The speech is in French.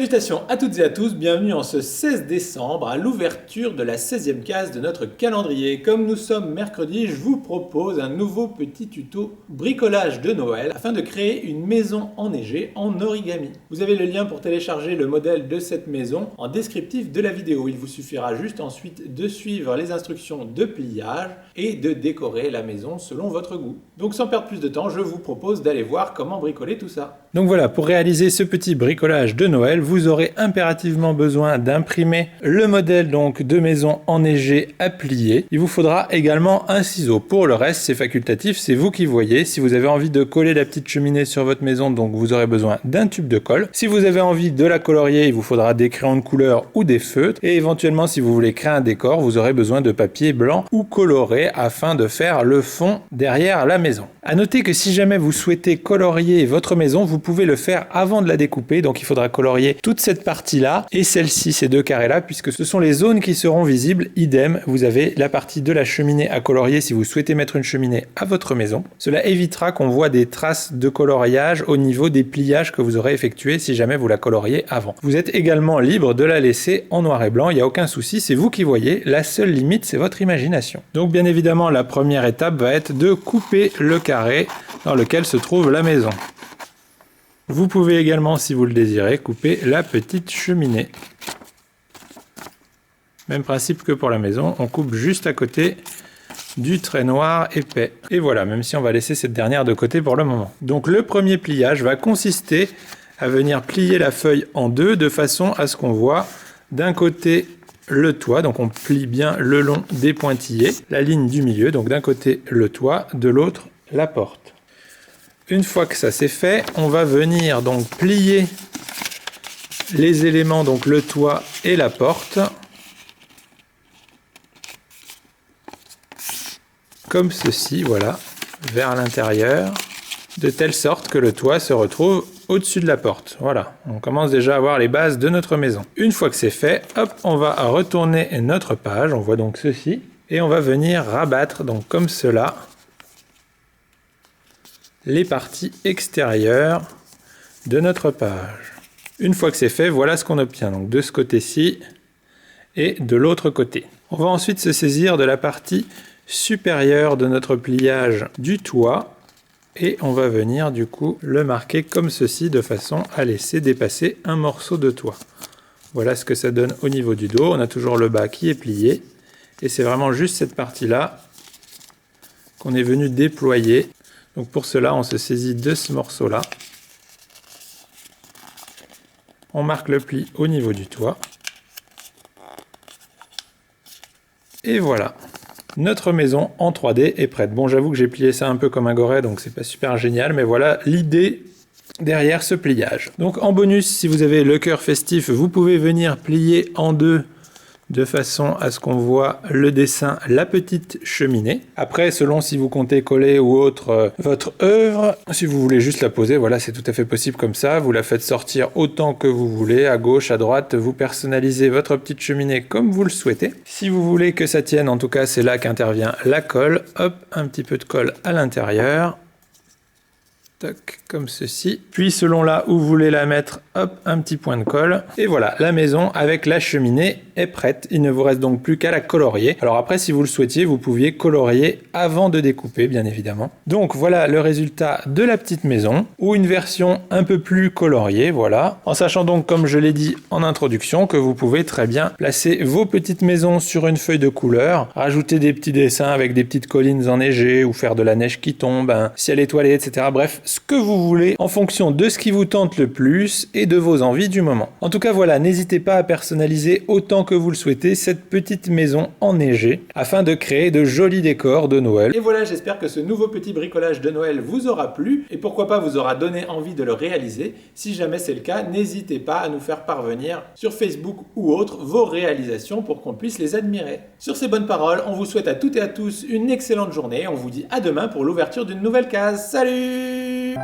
Salutations à toutes et à tous, bienvenue en ce 16 décembre à l'ouverture de la 16e case de notre calendrier. Comme nous sommes mercredi, je vous propose un nouveau petit tuto bricolage de Noël afin de créer une maison enneigée en origami. Vous avez le lien pour télécharger le modèle de cette maison en descriptif de la vidéo. Il vous suffira juste ensuite de suivre les instructions de pliage et de décorer la maison selon votre goût. Donc sans perdre plus de temps, je vous propose d'aller voir comment bricoler tout ça. Donc voilà, pour réaliser ce petit bricolage de Noël, vous aurez impérativement besoin d'imprimer le modèle donc de maison enneigée à plier. Il vous faudra également un ciseau. Pour le reste, c'est facultatif, c'est vous qui voyez. Si vous avez envie de coller la petite cheminée sur votre maison, donc vous aurez besoin d'un tube de colle. Si vous avez envie de la colorier, il vous faudra des crayons de couleur ou des feutres. Et éventuellement, si vous voulez créer un décor, vous aurez besoin de papier blanc ou coloré afin de faire le fond derrière la maison. À noter que si jamais vous souhaitez colorier votre maison, vous pouvez le faire avant de la découper. Donc il faudra colorier toute cette partie-là et celle-ci, ces deux carrés-là, puisque ce sont les zones qui seront visibles. Idem, vous avez la partie de la cheminée à colorier si vous souhaitez mettre une cheminée à votre maison. Cela évitera qu'on voit des traces de coloriage au niveau des pliages que vous aurez effectués si jamais vous la coloriez avant. Vous êtes également libre de la laisser en noir et blanc, il n'y a aucun souci, c'est vous qui voyez. La seule limite, c'est votre imagination. Donc bien évidemment, la première étape va être de couper le carré dans lequel se trouve la maison. Vous pouvez également, si vous le désirez, couper la petite cheminée. Même principe que pour la maison, on coupe juste à côté du trait noir épais. Et voilà, même si on va laisser cette dernière de côté pour le moment. Donc le premier pliage va consister à venir plier la feuille en deux de façon à ce qu'on voit d'un côté le toit, donc on plie bien le long des pointillés, la ligne du milieu, donc d'un côté le toit, de l'autre la porte. Une fois que ça c'est fait, on va venir donc plier les éléments, donc le toit et la porte, comme ceci, voilà, vers l'intérieur, de telle sorte que le toit se retrouve au-dessus de la porte. Voilà, on commence déjà à voir les bases de notre maison. Une fois que c'est fait, hop, on va retourner notre page, on voit donc ceci, et on va venir rabattre, donc comme cela, les parties extérieures de notre page. Une fois que c'est fait, voilà ce qu'on obtient, donc de ce côté-ci et de l'autre côté. On va ensuite se saisir de la partie supérieure de notre pliage du toit et on va venir du coup le marquer comme ceci de façon à laisser dépasser un morceau de toit. Voilà ce que ça donne au niveau du dos. On a toujours le bas qui est plié et c'est vraiment juste cette partie-là qu'on est venu déployer. Donc pour cela, on se saisit de ce morceau-là. On marque le pli au niveau du toit. Et voilà. Notre maison en 3D est prête. Bon, j'avoue que j'ai plié ça un peu comme un goret, donc c'est pas super génial, mais voilà l'idée derrière ce pliage. Donc en bonus, si vous avez le cœur festif, vous pouvez venir plier en deux de façon à ce qu'on voit le dessin, la petite cheminée. Après, selon si vous comptez coller ou autre votre œuvre, si vous voulez juste la poser, voilà, c'est tout à fait possible comme ça. Vous la faites sortir autant que vous voulez, à gauche, à droite, vous personnalisez votre petite cheminée comme vous le souhaitez. Si vous voulez que ça tienne, en tout cas, c'est là qu'intervient la colle. Hop, un petit peu de colle à l'intérieur. Toc, comme ceci. Puis selon là où vous voulez la mettre, hop, un petit point de colle. Et voilà, la maison avec la cheminée est prête. Il ne vous reste donc plus qu'à la colorier. Alors après, si vous le souhaitiez, vous pouviez colorier avant de découper, bien évidemment. Donc voilà le résultat de la petite maison, ou une version un peu plus coloriée, voilà. En sachant donc, comme je l'ai dit en introduction, que vous pouvez très bien placer vos petites maisons sur une feuille de couleur, rajouter des petits dessins avec des petites collines enneigées, ou faire de la neige qui tombe, un ciel étoilé, etc. Bref, ce que vous voulez en fonction de ce qui vous tente le plus et de vos envies du moment. En tout cas, voilà, n'hésitez pas à personnaliser autant que vous le souhaitez cette petite maison enneigée afin de créer de jolis décors de Noël. Et voilà, j'espère que ce nouveau petit bricolage de Noël vous aura plu et pourquoi pas vous aura donné envie de le réaliser. Si jamais c'est le cas, n'hésitez pas à nous faire parvenir sur Facebook ou autre vos réalisations pour qu'on puisse les admirer. Sur ces bonnes paroles, on vous souhaite à toutes et à tous une excellente journée. On vous dit à demain pour l'ouverture d'une nouvelle case. Salut!